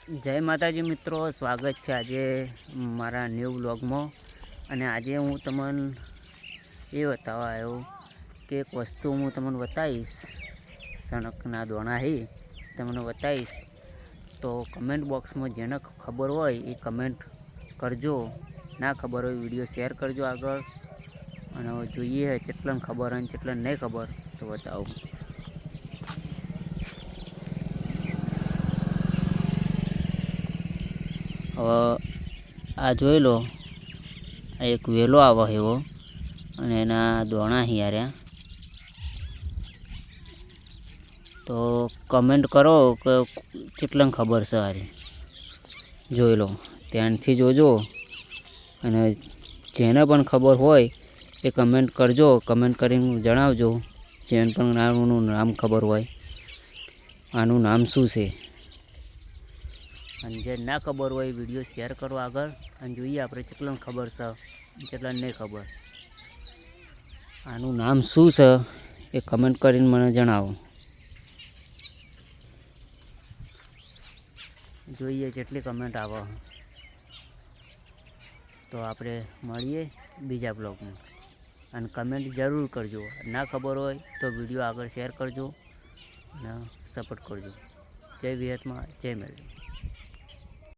જય માતાજી મિત્રો, સ્વાગત છે આજે મારા ન્યૂ બ્લોગમાં। અને આજે હું તમને એ બતાવવા આવ્યો કે એક વસ્તુ હું તમને બતાવીશ, સણકના દોણા હી તમને બતાવીશ। તો કમેન્ટ બોક્સમાં જેને ખબર હોય એ કમેન્ટ કરજો, ના ખબર હોય વિડીયો શેર કરજો આગળ। અને જોઈએ કેટલાને ખબર હોય કેટલાને નહીં ખબર તો બતાવું। હવે આ જોઈ લો, આ એક વેલો આવે એવો અને એના દોણા હી આર્યા। તો કમેન્ટ કરો કે કેટલાને ખબર છે આરી, જોઈ લો ધ્યાનથી જોજો। અને જેને પણ ખબર હોય એ કમેન્ટ કરજો, કમેન્ટ કરીને જણાવજો। જેને પણ આનું નામ ખબર હોય આનું નામ શું છે। અને જે ના ખબર હોય એ વિડીયો શેર કરો આગળ, અને જોઈએ આપણે કેટલાને ખબર છે કેટલાને નહીં ખબર। આનું નામ શું છે એ કમેન્ટ કરીને મને જણાવો। જોઈએ જેટલી કમેન્ટ આવે તો આપણે મળીએ બીજા બ્લોગમાં। અને કમેન્ટ જરૂર કરજો, ના ખબર હોય તો વિડીયો આગળ શેર કરજો અને સપોર્ટ કરજો। જય વિહતમાં, જય મેલડી।